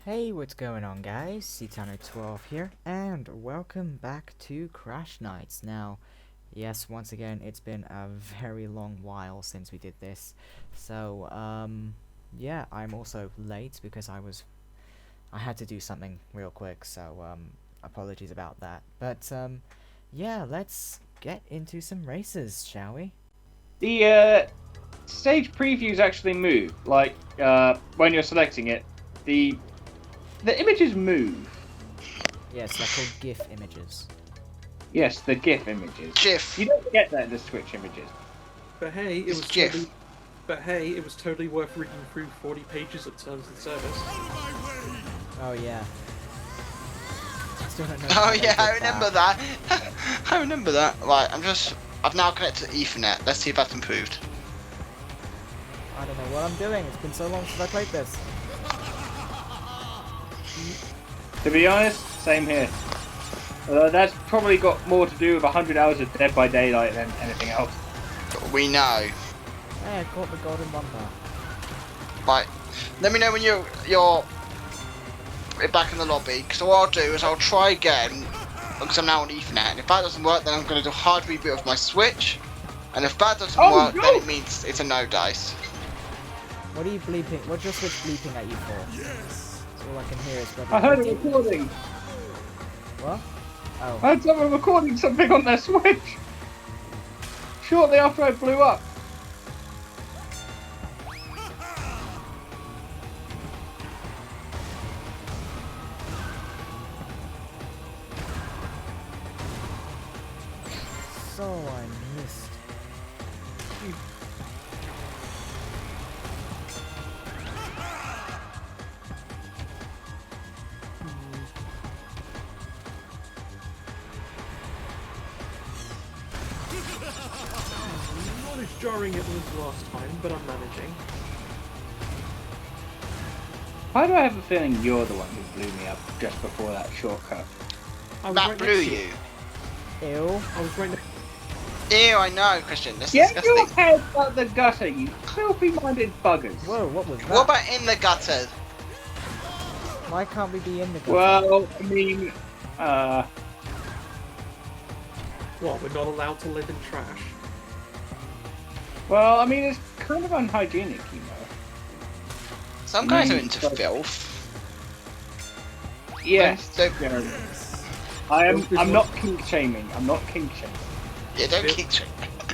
Hey, what's going on guys? Citano12 here, and welcome back to Crash Nights. Now, yes, once again, it's been a very long while since we did this. So, yeah, I'm also late because I had to do something real quick, so, apologies about that. But, yeah, let's get into some races, shall we? The stage previews actually move. Like when you're selecting it, the images move. Yes, they're called GIF images. Yes, the GIF images. GIF. You don't get that in the Switch images. But hey, It's GIF. it was totally worth reading through 40 pages of terms and service. Oh yeah. Still don't know Oh how they yeah, I did remember that. I remember that. Right, I've now connected to Ethernet. Let's see if that's improved. I don't know what I'm doing. It's been so long since I played this. To be honest, same here. That's probably got more to do with 100 hours of Dead by Daylight than anything else. We know. Hey, I caught the golden bumper. Right, let me know when you're back in the lobby. Because what I'll do is I'll try again. Because I'm now on Ethernet. And if that doesn't work, then I'm going to do a hard reboot of my Switch. And if that doesn't work, no! then it means it's a no dice. What are you bleeping? What's your Switch bleeping at you for? Yes. So all I can hear is I heard a recording. What? Oh. I heard someone recording something on their Switch. Shortly after I blew up. So I missed. Not as jarring it was last time, but I'm managing. Why do I have a feeling you're the one who blew me up just before that shortcut? I was That right blew next to you. Ew. I was right next. Ew, I know, Christian. That's Get disgusting. your head out the gutter, you filthy-minded buggers. Whoa, what was that? What about in the gutter? Why can't we be in the gutter? Well, I mean, What? We're not allowed to live in trash. well, I mean, it's kind of unhygienic, you know. Some guys are into filth. Yes, Don't- Jeremy. I'm not kink shaming. I'm not kink shaming. Yeah, don't keep trying.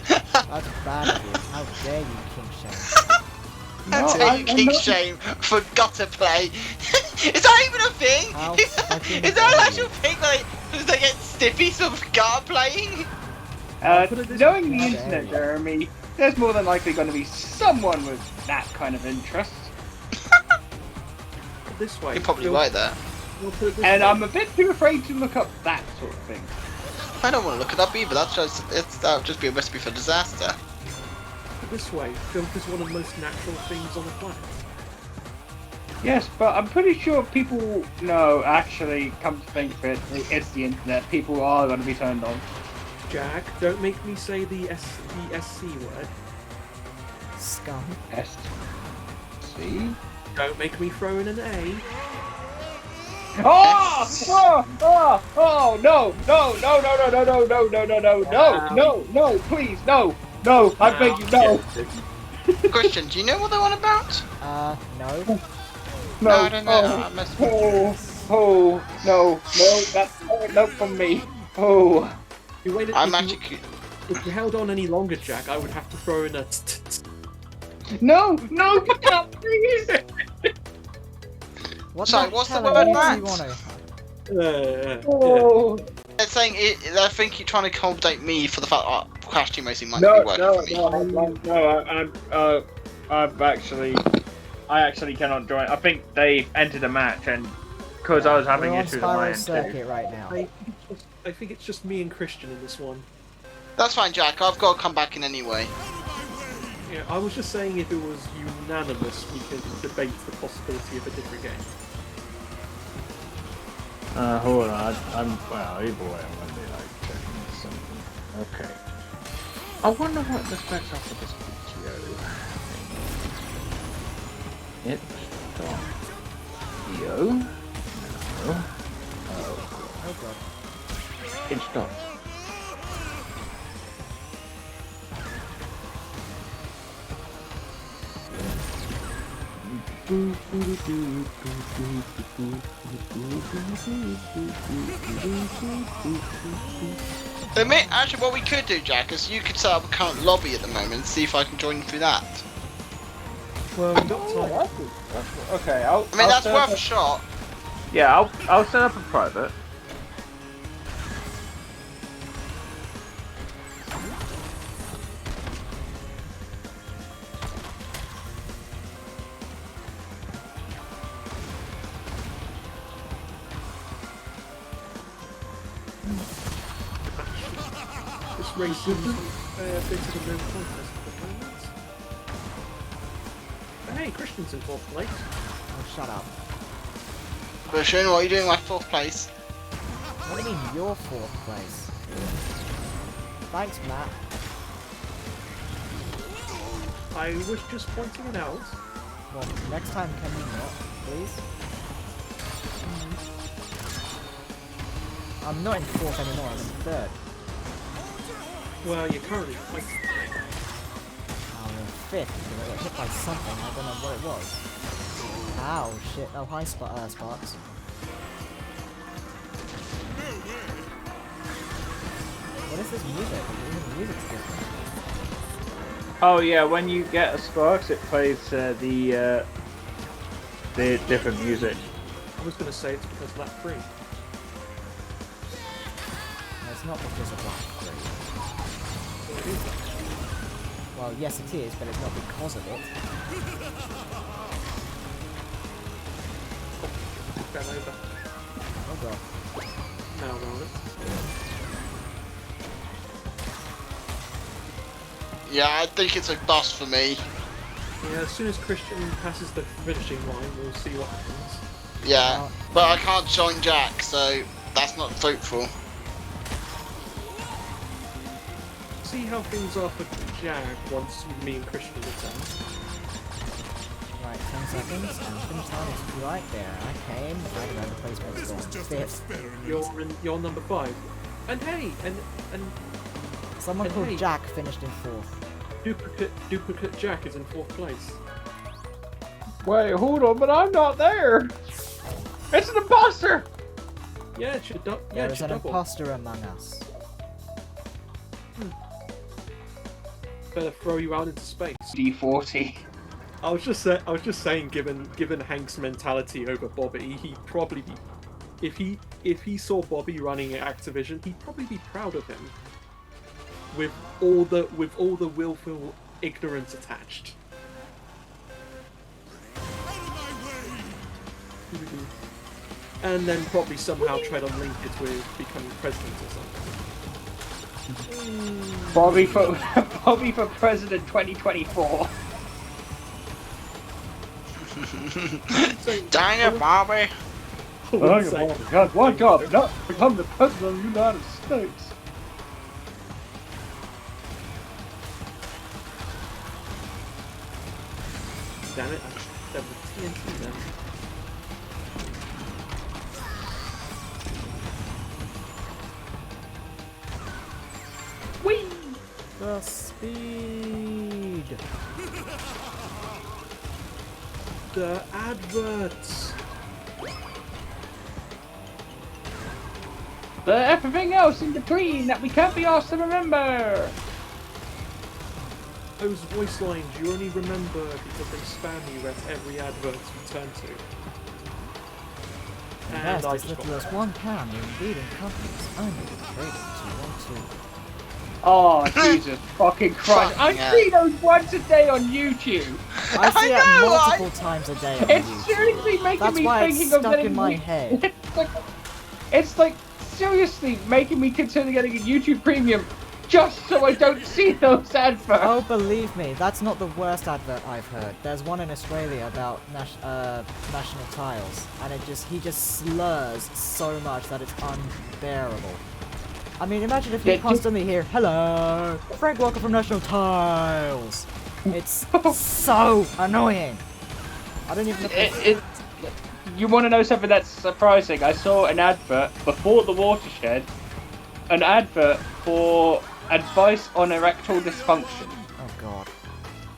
That's bad of you. How dare you kink shame? How No, dare you I'm kick not- shame for gutter play? Is that even a thing? How Is fucking that dare an you. actual thing? Like, does they get stiffy sort of gutter playing? Put it this Knowing way. the How internet, dare you. Jeremy, there's more than likely going to be someone with that kind of interest. Put it this way. You're probably Phil- right there. We'll put it this And way. I'm a bit too afraid to look up that sort of thing. I don't want to look it up either. That would just be a recipe for disaster. Put it this way. Filth is one of the most natural things on the planet. Yes, but I'm pretty sure people know, actually, come to think of it, it's the internet. People are going to be turned on. Jack, don't make me say the SC word. Scum. S. See? Don't make me throw in an A. Oh! Oh! No! No! No! No! No! No! No! No! No! No! No! No! No! Please! No! No! I beg you! No! Christian, do you know what they're on about? No. No! I don't know. I must- Oh! No! No! That's no from me. Oh! If you waited, I'm if you- actually. if you held on any longer, Jack, I would have to throw in a No! No! Please! What Sorry, the what's the hell word are that? you wanna... yeah. Oh! They're saying I think you're trying to accommodate me for the fact that Crash Team Racing might No! be working No! for me. No! I've actually. I actually cannot join. I think they entered a match, and because I was having We're on issues on my Spiral end too. Circuit right now. I think it's just me and Christian in this one. That's fine, Jack. I've got to come back in anyway. Yeah, I was just saying if it was unanimous, we could debate the possibility of a different game. Hold on. Well, either way, I'm gonna be like checking something. Okay. I wonder what the specs are for this PTO. It's dark. Yo. No. Oh god. It's done. Actually, what we could do, Jack, is you could set up a current lobby at the moment and see if I can join you through that. Well, we've got time. Okay, That's worth a shot. Yeah, I'll set up a private. This race seems a bit of a no contest at the moment. But hey, Christian's in 4th place. Oh, shut up. Christian, what are you doing in my 4th place? What do you mean you're 4th place? Thanks, Matt. I was just pointing it out. Well, next time can you not, please? I'm not in 4th anymore, I'm in 3rd. Well, you're currently placed. I'm in 5th because I got hit by something, I don't know what it was. Ow, shit. Oh, hi, Sparks. What is this music? Even the music's different. Oh yeah, when you get a Sparks, it plays the different music. I was going to say it's because lap 3. No, it's not because of lap 3. Well, it is. Well, yes it is, but it's not because of it. Fell over. Oh god. Now we're on it. Yeah, I think it's a bust for me. Yeah, as soon as Christian passes the finishing line, we'll see what happens. Yeah, but I can't join Jack, so that's not fruitful. See how things are for Jag once me and Christian return. Right, 10 seconds, and finish time is right there. I came, I don't know, the placement's gone. 5th. You're number 5. And hey, and Someone and called hey. Jack finished in 4th. duplicate Jack is in 4th place. Wait, hold on, but I'm not there. It's an imposter. Yeah, it should There it is should an double. imposter among us. Better throw you out into space. D40. I was just saying, given Hank's mentality over Bobby, he'd probably be, if he saw Bobby running at Activision, he'd probably be proud of him. With all the willful ignorance attached. And then probably somehow try to link it with becoming president or something. Bobby for president 2024. Dang it, Bobby! God, one job, not become the president of the United States. Damn it, I have the TNT then. Whee! The speed! The adverts! But everything else in between that we can't be asked to remember. Those voice lines you only remember because they spam you at every advert you turn to. And Invest I as just little got as £1 in leading companies only with trading 212. Oh, Jesus fucking Christ. I Yeah. see those once a day on YouTube. I see it know, multiple times a day on It's YouTube. seriously making That's me why it's thinking of stuck getting in my head. It's like seriously making me consider getting a YouTube Premium just so I don't see those adverts. Oh, believe me, that's not the worst advert I've heard. There's one in Australia about national tiles, and he just slurs so much that it's unbearable. I mean, imagine if you constantly hear, "Hello, Frank Walker from National Tiles." It's so annoying. I don't even know. you want to know something that's surprising? I saw an advert before the watershed, an advert for advice on erectile dysfunction Oh god.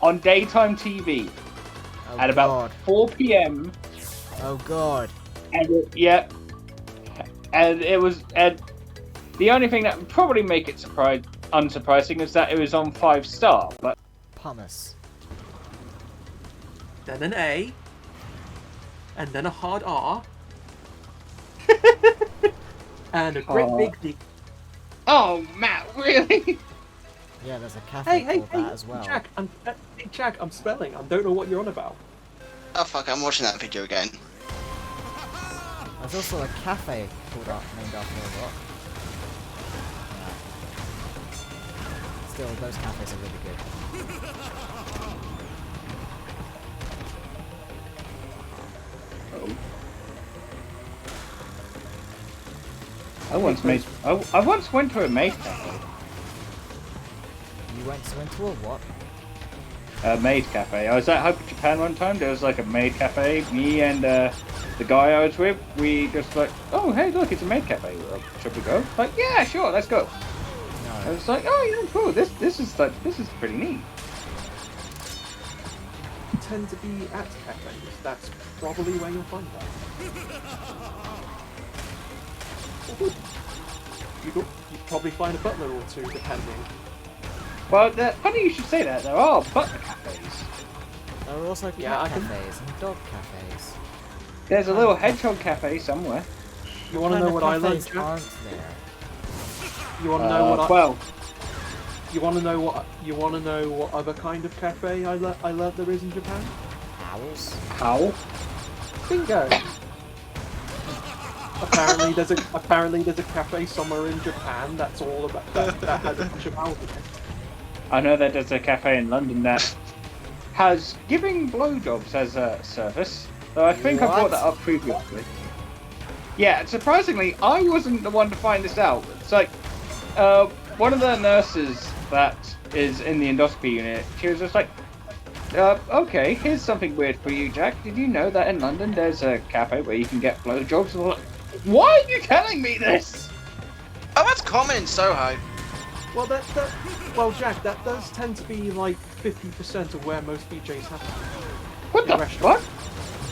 on daytime TV Oh at about god. 4 p.m. Oh god. And yeah, and it was, and the only thing that would probably make it unsurprising is that it was on 5-star, but Pumice. Then an A, and then a hard R, and a great big D. oh Matt, really? Yeah, there's a cafe Hey, called that as well. Jack, I'm spelling. I don't know what you're on about. Oh fuck, I'm watching that video again. There's also a cafe called named after a rock. Yeah. Still, those cafes are really good. I once went to a maid cafe. You went to a what? A maid cafe. I was at Hyper Japan one time. There was like a maid cafe. Me and the guy I was with, we just like, oh hey, look, it's a maid cafe. Should we go? Like, yeah, sure, let's go. I No. was like, oh yeah, cool. This is pretty neat. Tend to be at cafes. That's probably where you'll find that. You'd probably find a butler or two, depending. Well, funny you should say that. There are butler cafes. There are also cat Yeah, I can- cafes and dog cafes. There's a little hedgehog cafe somewhere. You want to What know what I kind of learned, cafes Jack? aren't there? You want to know what I? Well, You want to know what other kind of cafe I learned there is in Japan? Owls? how? Bingo. apparently there's a cafe somewhere in Japan that's all about that has a bunch of owls in it. I know that there's a cafe in London that has giving blowjobs as a service. So I think I brought What? that up previously. Yeah, surprisingly, I wasn't the one to find this out. It's like, one of the nurses that is in the endoscopy unit, she was just like, okay, here's something weird for you, Jack. Did you know that in London there's a cafe where you can get blowjobs? And I'm like, why are you telling me this? Oh, that's common in Soho. Well, Jack, that does tend to be like 50% of where most BJs happen. What In the restaurants. fuck?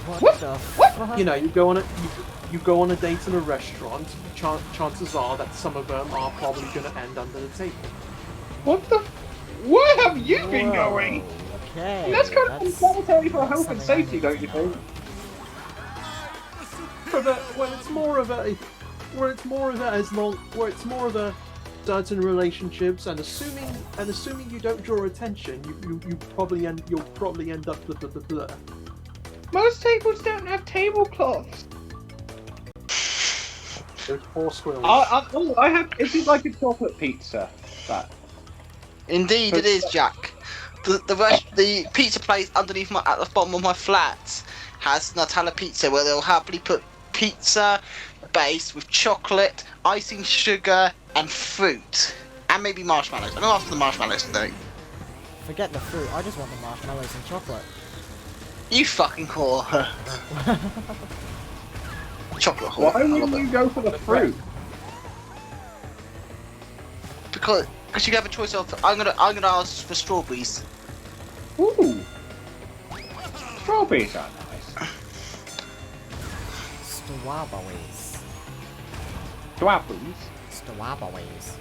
What, What? the What? fuck? You know, you go on a date in a restaurant. Chances are that some of them are probably going to end under the table. What the? Where have you been Whoa, going? Okay. That's kind of insanitary for health and something I safety, need don't to you know. think? Where it's more of a certain relationships, and assuming you don't draw attention, you'll probably end up blah, blah, blah, blah. Most tables don't have tablecloths. Those poor squirrels. I have. This is like a chocolate pizza. That. Indeed, it is, Jack. The pizza place underneath at the bottom of my flat has Nutella pizza, where they'll happily put pizza base with chocolate, icing, sugar, and fruit, and maybe marshmallows. I know after the marshmallows though. Forget the fruit, I just want the marshmallows and chocolate. You fucking whore. Chocolate whore. Why I love wouldn't it. you go for the fruit? Because you have a choice of. I'm gonna ask for strawberries. Ooh. Strawberries are nice. Strawberries. Strawberries. Strawberries.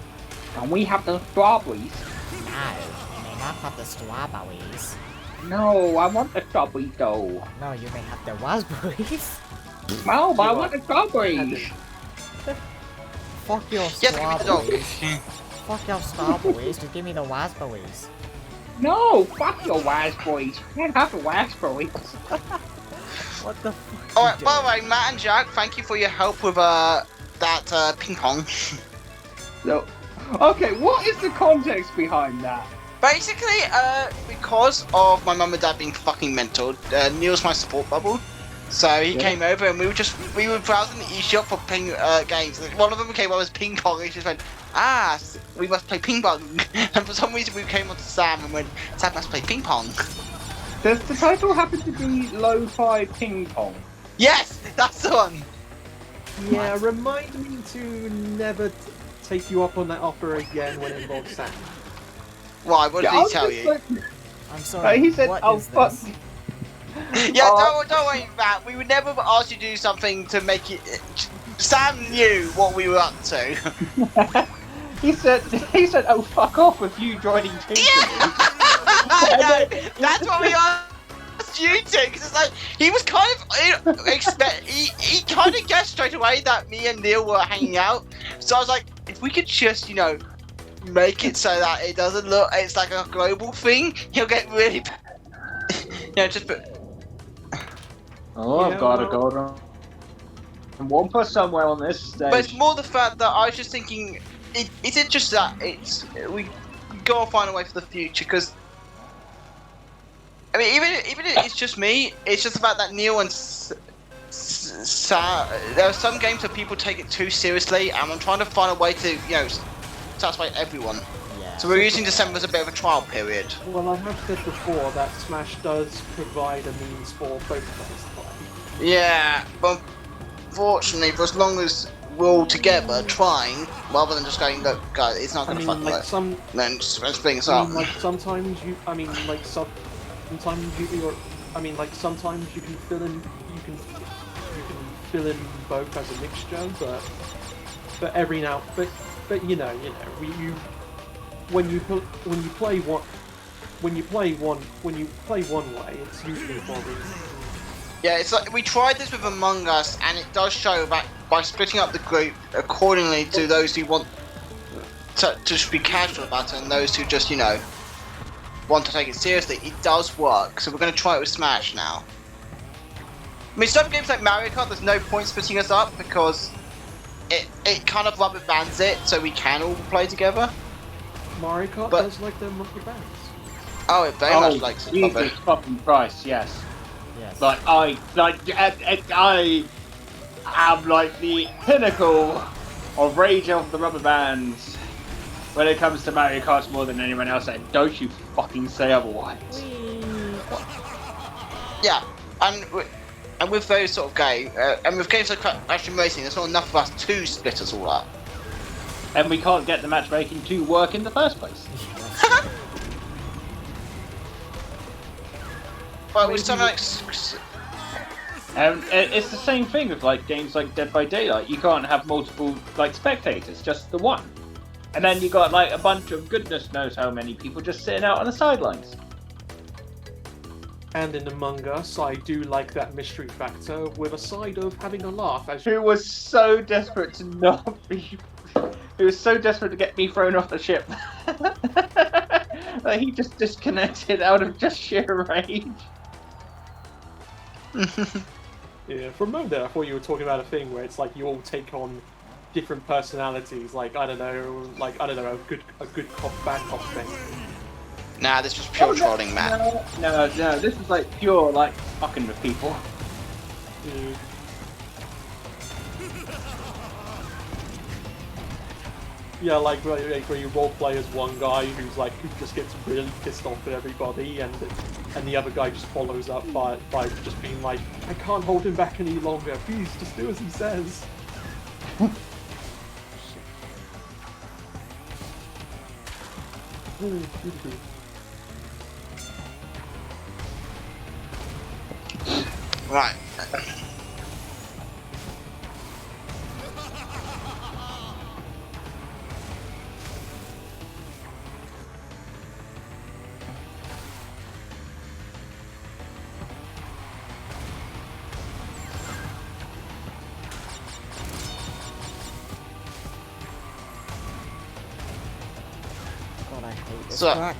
And we have the strawberries. No, you may not have the strawberries. No, I want the strawberries though. No, you may have the raspberries. No, but I want the strawberries. Fuck your Yes, give me the dog. strawberries. Fuck your strawberries, just give me the raspberries. No, fuck your raspberries. You can't have the raspberries. What the fuck? Alright, by the way, Matt and Jack, thank you for your help with that ping pong. So, okay, what is the context behind that? Basically, because of my mum and dad being fucking mental, Neil's my support bubble. So he came over and we were browsing the eShop for ping games. One of them came over as ping pong. And he just went, we must play ping pong. And for some reason we came on to Sam and went, Sam must play ping pong. Does the title happen to be Lo-Fi Ping Pong? Yes, that's the one. Yeah, remind me to never take you up on that offer again when it involves Sam. Why? What did I he was tell just you? like- I'm sorry. he said, what "Oh is fuck." this? Yeah, Oh, don't worry, Matt. We would never ask you to do something to make it. Sam knew what we were up to. he said, "Oh fuck off with you joining teams with me." No, that's what we asked you to, because it's like he was kind of he kind of guessed straight away that me and Neil were hanging out. So I was like, if we could just make it so that it doesn't look it's like a global thing, he'll get really. Just put. Oh, Yeah, I've got to well- go and Wampa somewhere on this stage. But it's more the fact that I was just thinking, is it just that we gotta find a way for the future? Because I mean, even if it's just me, it's just the fact that Neil and there are some games that people take it too seriously, and I'm trying to find a way to satisfy everyone. Yeah. So we're using December as a bit of a trial period. Well, I have said before that Smash does provide a means for both of us to play. Yeah, but unfortunately, for as long as we're all together trying, rather than just going, look, guys, it's not I going to mean, fucking like work. some. Then just bring us I up. mean, like sometimes you. I mean, like sometimes you. I mean, like sometimes you can fill in. You can fill in both as a mixture, but every now. But when you play one way, it's usually for a reason. Yeah, it's like we tried this with Among Us, and it does show that by splitting up the group accordingly to those who want to just be casual about it, and those who just want to take it seriously, it does work. So we're going to try it with Smash now. I mean, some games like Mario Kart, there's no point splitting us up because it kind of rubber bands it, so we can all play together. Mario Kart But- does like their rubber bands. Oh, it very much likes it. Jesus fucking Christ, yes. Yes. Like I am like the pinnacle of rage of the rubber bands when it comes to Mario Kart more than anyone else. And don't you fucking say otherwise. Yeah, and with those sort of games, and with games like Crash Team Racing, there's not enough of us to split us all up. And we can't get the matchmaking to work in the first place. But with something like And it's the same thing with like games like Dead by Daylight. You can't have multiple like spectators, just the one. And then you got like a bunch of goodness knows how many people just sitting out on the sidelines. And in Among Us, I do like that mystery factor with a side of having a laugh as Who was so desperate to not be... Who was so desperate to get me thrown off the ship. That he just disconnected out of just sheer rage. Yeah, for a moment there, I thought you were talking about a thing where it's like you all take on different personalities, like I don't know, a good cop, bad cop thing. nah, this was pure trolling, man. No, this is like pure like fucking with people. Mm. Yeah, like where you role play as one guy who just gets really pissed off at everybody, and the other guy just follows up by just being like, I can't hold him back any longer. Please, just do as he says. Right. God, I hate this So- track.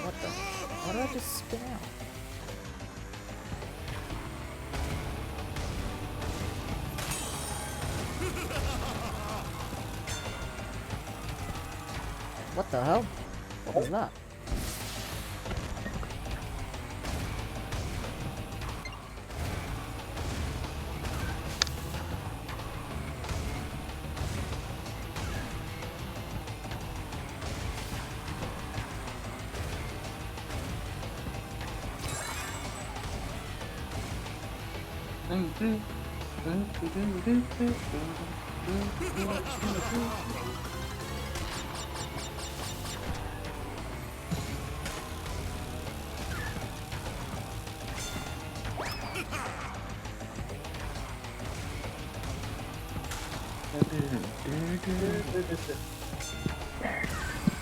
What the? Why did I just spin out? What the hell? What was that?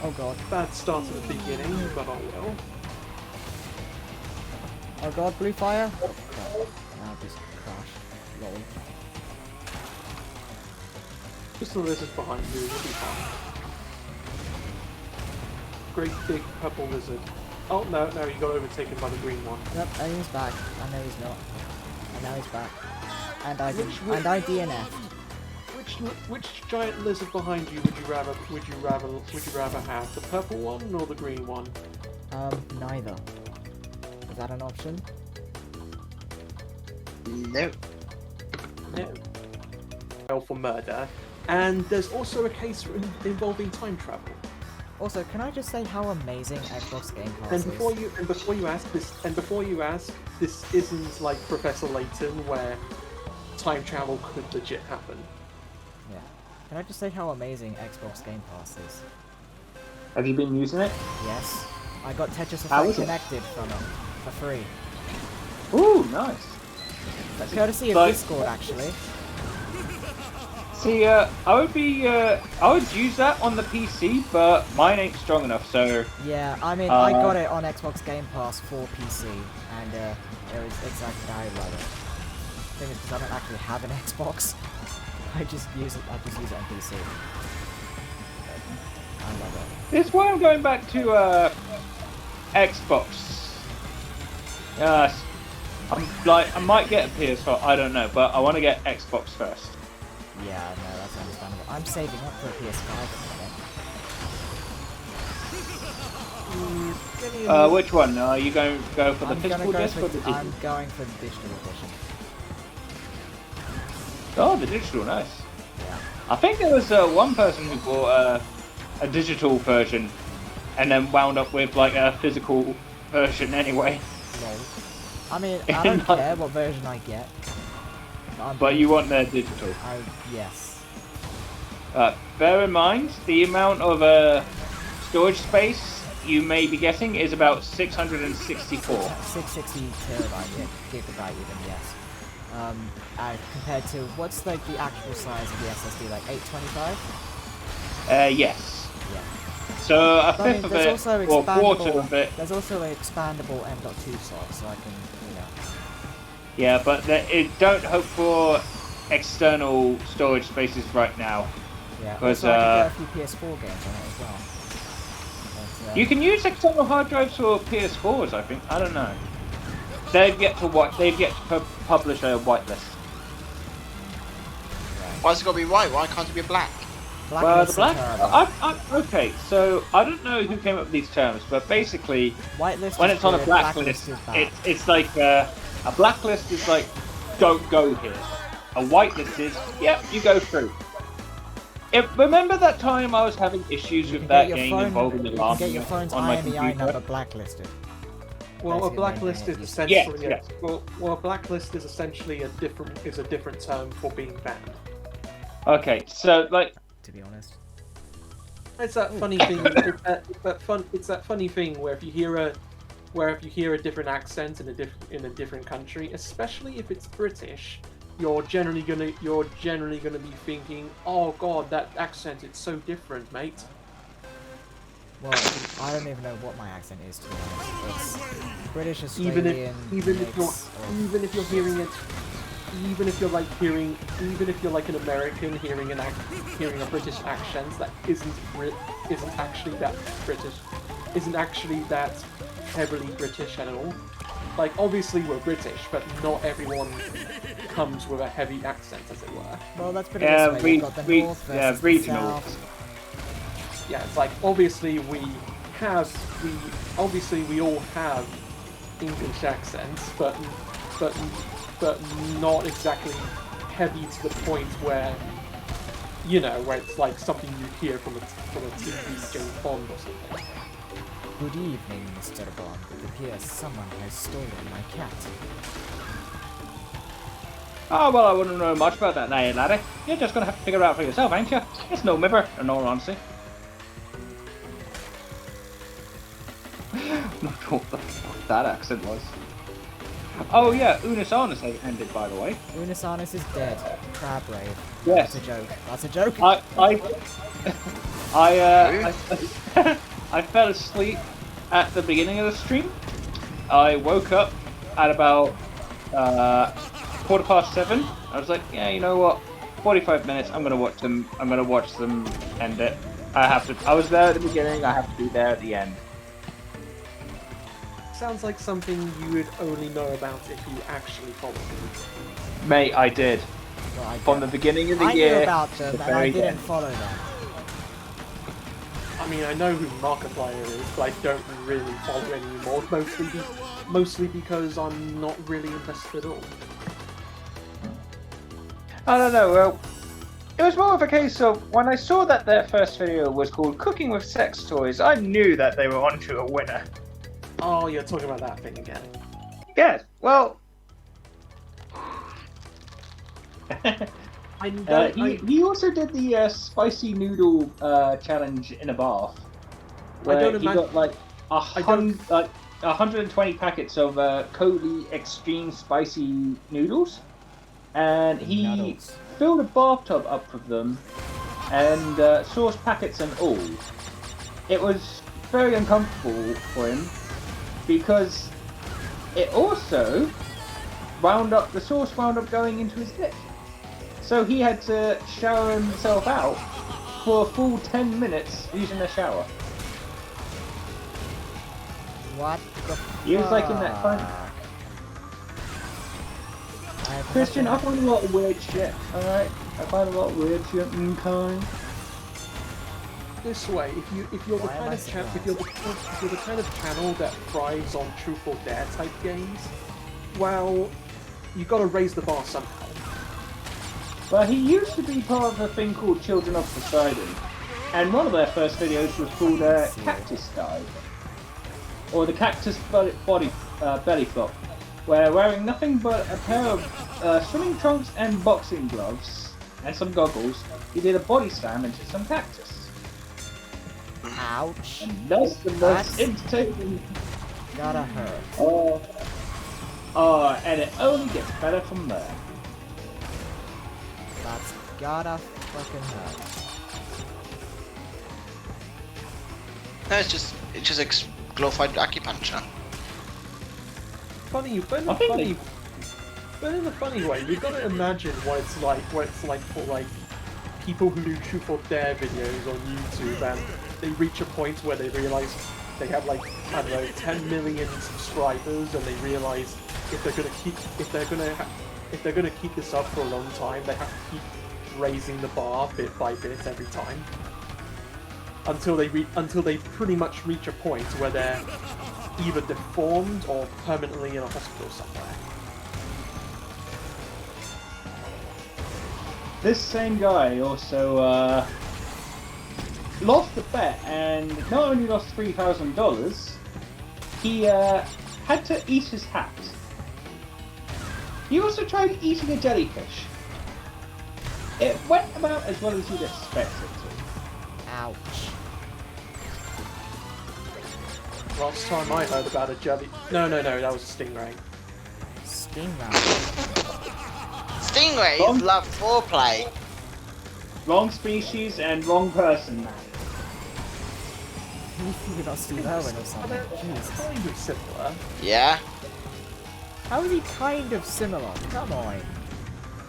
Oh god. Bad start at the beginning, but oh well. Oh god, blue fire. Oh crap. Now just crash. Lol. Just the lizard behind you, you'll be fine. Great big purple lizard. Oh no, you got overtaken by the green one. Yep, and he's back. I know he's not. And now he's back. And I Which- and I DNF. Which giant lizard behind you would you rather have? The purple one or the green one? Neither. Is that an option? No. No. Well, for murder. And there's also a case involving time travel. Also, can I just say how amazing Xbox Game Pass And is? before you ask, this isn't like Professor Layton where time travel could legit happen. Yeah. Can I just say how amazing Xbox Game Pass is? Have you been using it? Yes. I got Tetris How Effect is it? connected from it for free. Ooh, nice. Courtesy of Like- Discord, actually. See, I would use that on the PC, but mine ain't strong enough, so... Yeah, I mean, I got it on Xbox Game Pass for PC, and it's exactly how I love it. Thing is, because I don't actually have an Xbox, I just use it on PC. I love it. This is why I'm going back to, Xbox. Yes. I might get a PS4, I don't know, but I want to get Xbox first. Yeah, no, that's understandable. I'm saving up for a PS5 at the minute. Which one? Are you going to go for the I'm physical gonna go disc or the digital? I'm going for the digital edition. Oh, the digital, nice. Yeah. I think there was one person who bought a digital version and then wound up with like a physical version anyway. Lol. I mean, I don't care what version I get. But you want the digital. Yes. Bear in mind, the amount of storage space you may be getting is about 664. 660 gigabyte even, yes. Compared to, what's like the actual size of the SSD, like 825? Yes. Yeah. So a But I mean, fifth of there's it, also or a quarter of it. There's also an expandable M.2 slot, so I can, Yeah, but don't hope for external storage spaces right now. Yeah, Because, also I can get a few PS4 games on it as well. But, You can use external hard drives for PS4s, I think. I don't know. They've yet to publish a whitelist. Why's it got to be white? Why can't it be black? Well, the Blacklists black. are terrible. Okay, so I don't know who came up with these terms, but basically, Whitelist when is it's on a good, blacklist, is bad. it's like a blacklist is like, don't go here. A whitelist is, yep, you go through. Remember that time I was having issues with that game involving the You can alarm get your phone's on my IMEI computer? number blacklisted. Well, a Basically, blacklist is yes. essentially Yes. well, a blacklist is essentially a different term for being banned. Okay, so like, To be honest. It's that funny thing. It's that funny thing where if you hear a different accent in a different country, especially if it's British, you're generally gonna be thinking, "Oh God, that accent! It's so different, mate." Well, I don't even know what my accent is, to be honest. It's British, Even Australian, if you're hearing it, even if you're like an American hearing a British accent that isn't actually that British, isn't actually that heavily British at all. Like, obviously we're British, but not everyone comes with a heavy accent, as it were. Well, that's pretty this way. You've got the north versus the regional. south. Yeah, it's like obviously we all have English accents, but not exactly heavy to the point where where it's like something you hear from a TV James Bond or something. Good evening, Mr. Bond. It appears someone has stolen my cat. Oh, well, I wouldn't know much about that now, laddie. You're just gonna have to figure it out for yourself, ain't you? It's no mirror, in all honesty. Not sure what the fuck that accent was. Oh yeah, Unis Arnis has ended, by the way. Unis Arnis is dead. Crab rave. Yes. That's a joke. That's a joke. I fell asleep at the beginning of the stream. I woke up at about 7:15. I was like, yeah, you know what? 45 minutes. I'm gonna watch them. I'm gonna watch them end it. I was there at the beginning. I have to be there at the end. Sounds like something you would only know about if you actually followed them. Mate, I did. Well, I From the beginning of the I year. knew about to them, the and I very didn't end. follow them. I mean, I know who Markiplier is, but I don't really follow anymore. Mostly because I'm not really invested at all. I don't know. Well, it was more of a case of when I saw that their first video was called "Cooking with Sex Toys," I knew that they were onto a winner. Oh, you're talking about that thing again. Yes. Well. He also did the spicy noodle challenge in a bath. Where he got like 120 packets of Cody Extreme Spicy Noodles, and he filled a bathtub up with them, and sauce packets and all. It was very uncomfortable for him because it also the sauce wound up going into his dick. So he had to shower himself out for a full 10 minutes using a shower. What the He was like in that kind Christian, I find a lot of weird shit, alright? I find a lot of weird shit mankind. This way, if you're the kind of channel that thrives on truth or dare type games, well, you got to raise the bar somehow. But he used to be part of a thing called Children of Poseidon, and one of their first videos was called Cactus Dive, or the Cactus Belly Flop, where wearing nothing but a pair of swimming trunks and boxing gloves and some goggles, he did a body slam into some cactus. Ouch. And that's the most entertaining. Gotta hurt. And it only gets better from there. That's gotta fucking hurt. No, it's just glorified acupuncture. But in a funny way, you've got to imagine what it's like for like people who do truth or dare videos on YouTube, and they reach a point where they realize they have like, I don't know, 10 million subscribers, and they realize if they're gonna keep this up for a long time, they have to keep raising the bar bit by bit every time until they pretty much reach a point where they're either deformed or permanently in a hospital somewhere. This same guy also lost the bet, and not only lost $3,000, he had to eat his hat. He also tried eating a jellyfish. It went about as well as you'd expect it to. Ouch. Last time I heard about a jelly... No, that was a stingray. Stingray. Stingrays love foreplay. Wrong species and wrong person, man. You lost Steve Irwin or something. Jesus. Kind of similar. Yeah. How is he kind of similar? Come on.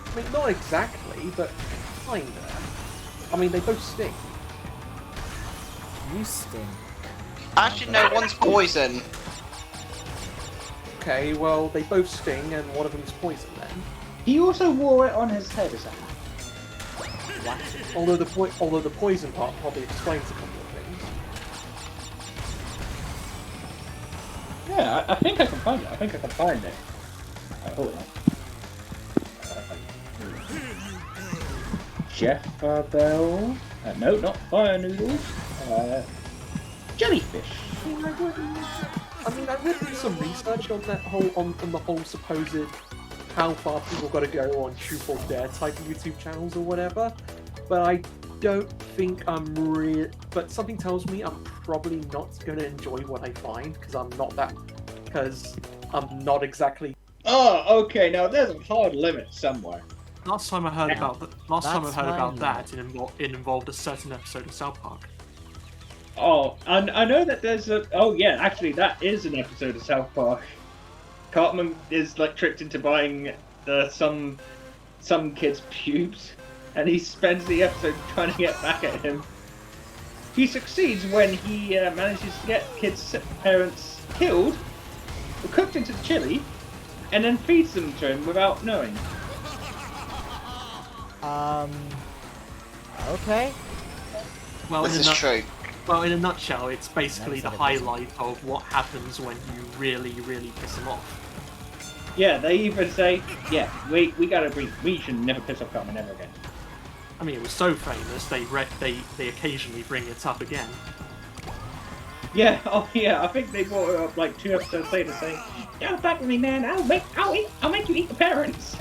I mean, not exactly, but kinda. I mean, they both sting. You sting. Actually, no, one's poison. Okay, well, they both sting, and one of them's poison then. He also wore it on his head as a hat. What? Although the poison part probably explains a couple of things. Yeah, I think I can find it. Hold on. Jeff Barbell. No, not fire noodles. Jellyfish. I mean, I read some research on that on the whole supposed how far people got to go on truth or dare type YouTube channels or whatever, but I don't think but something tells me I'm probably not going to enjoy what I find because I'm not exactly. Oh, okay. Now there's a hard limit somewhere. Last time I heard about that, it involved a certain episode of South Park. Oh, and I know that there's a. Oh yeah, actually, that is an episode of South Park. Cartman is like tricked into buying some kid's pubes, and he spends the episode trying to get back at him. He succeeds when he manages to get kid's parents killed, or cooked into the chili, and then feeds them to him without knowing. Okay. Well, This is true. Well, in a nutshell, it's basically the That's highlight of what happens when you really, really piss them off. Yeah, they even say, "Yeah, we should never piss off Cartman ever again." I mean, it was so famous they occasionally bring it up again. Yeah, oh yeah, I think they brought it up like 2 episodes later, saying, "Don't fuck with me, man. I'll make you eat the parents."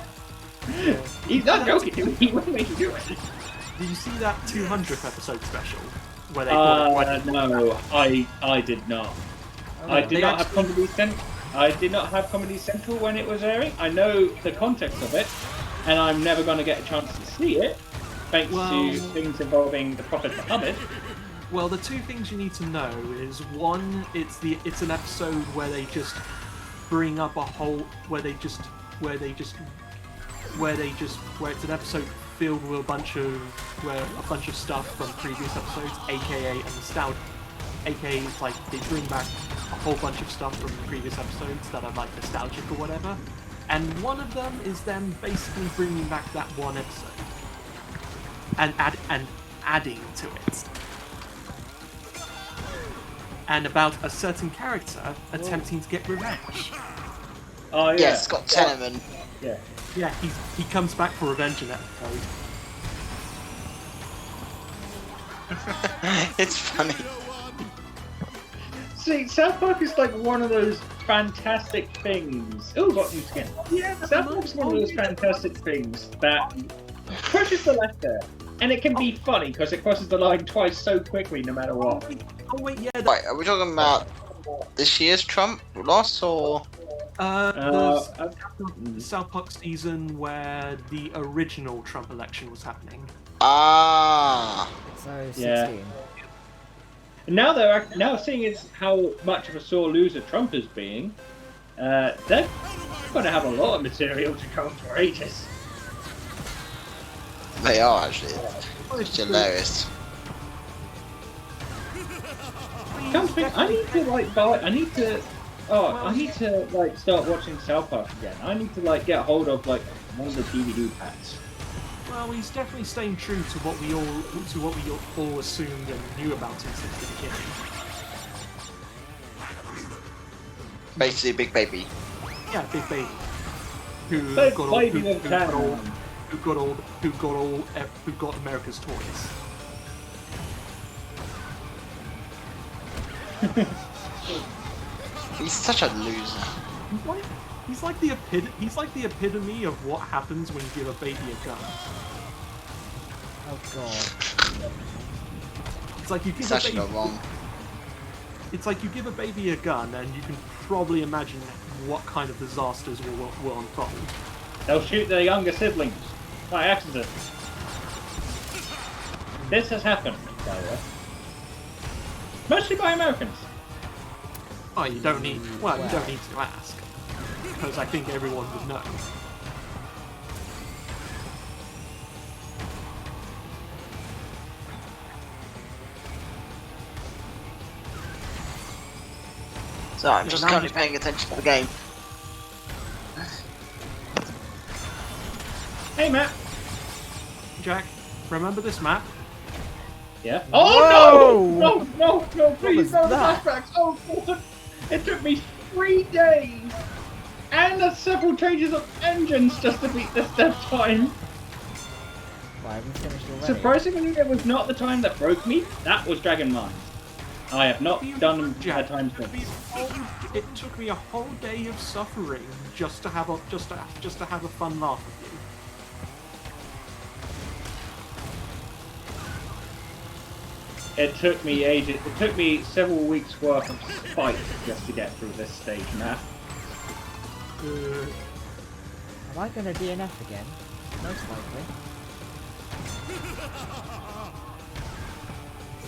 He's not joking. He will make you do it. Did you see that 200th episode special where they No, I did not. I did not have Comedy Central. I did not have Comedy Central when it was airing. I know the context of it, and I'm never going to get a chance to see it, thanks to things involving the Prophet Muhammad. Well, the two things you need to know is one, it's an episode where they just bring up a whole where it's an episode filled with a bunch of stuff from previous episodes, aka a nostalgia, aka it's like they bring back a whole bunch of stuff from previous episodes that are like nostalgic or whatever, and one of them is them basically bringing back that one episode and adding to it. And about a certain character attempting to get revenge. Oh yeah, Yeah, Scott Tenorman. Yeah. Yeah, he comes back for revenge in that episode. It's funny. See, South Park is like one of those fantastic things. Oh, got new skin. Yeah, South Park is one of those fantastic things that pushes the left there, and it can be funny because it crosses the line twice so quickly, no matter what. Oh wait, yeah. Right, are we talking about this year's Trump loss or? The South Park season where the original Trump election was happening. Ah. So 16. Yeah. And now seeing as how much of a sore loser Trump is being, they're going to have a lot of material to come for ages. They are actually. It's hilarious. Come think, I need to like buy. I need to like start watching South Park again. I need to like get hold of like one of the DVD packs. Well, he's definitely staying true to what we all assumed and knew about him since the beginning. Basically, Big Baby. Yeah, Big Baby. Who Big got all, Baby who, of who got all, Town. who got America's toys. He's such a loser. He's like the epitome of what happens when you give a baby a gun. Oh god. It's like you give He's a actually baby. not wrong. It's like you give a baby a gun, and you can probably imagine what kind of disasters will unfold. They'll shoot their younger siblings by accident. This has happened, by the way. Mostly by Americans. Oh, you don't need. Well, you don't need to ask, because I think everyone would know. So I'm just currently paying attention to the game. Hey, Matt. Jack, remember this map? Yeah. Whoa! Oh no! Please, was no that? flashbacks. Oh God! It took me 3 days and several changes of engines just to beat this death time. Why haven't we finished already? Surprisingly, it was not the time that broke me. That was Dragon Mine. I have not done them Jack, a time since. it took me a whole day of suffering just to have a fun laugh with you. It took me ages. It took me several weeks' worth of spite just to get through this stage, Matt. Am I gonna DNF again? Most likely.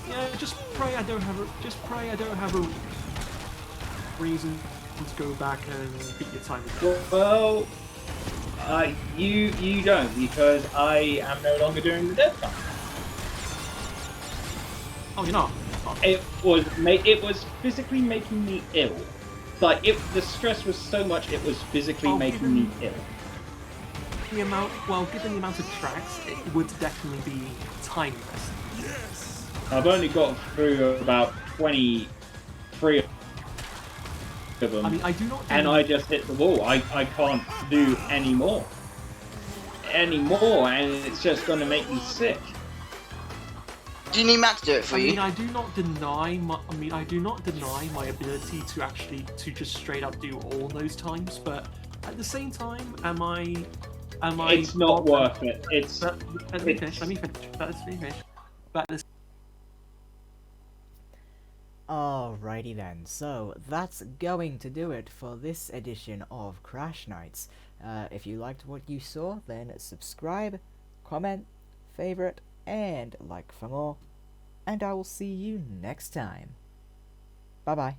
Yeah, just pray I don't have a reason to go back and beat your time again. Well, you don't, because I am no longer doing the death time. Oh, you're not? Oh. It was physically making me ill. Like the stress was so much, it was physically making me ill. Given the amount of tracks, it would definitely be timeless. I've only got through about 23 of them, I mean, I do not. and I just hit the wall. I can't do any more, and it's just going to make me sick. Do you need Matt to do it for you? I do not deny my ability to actually just straight up do all those times, but at the same time, am I? It's not worth it. Let me finish. But this. Alrighty then, so that's going to do it for this edition of Crash Nights. If you liked what you saw, then subscribe, comment, favorite, and like for more. And I will see you next time. Bye bye.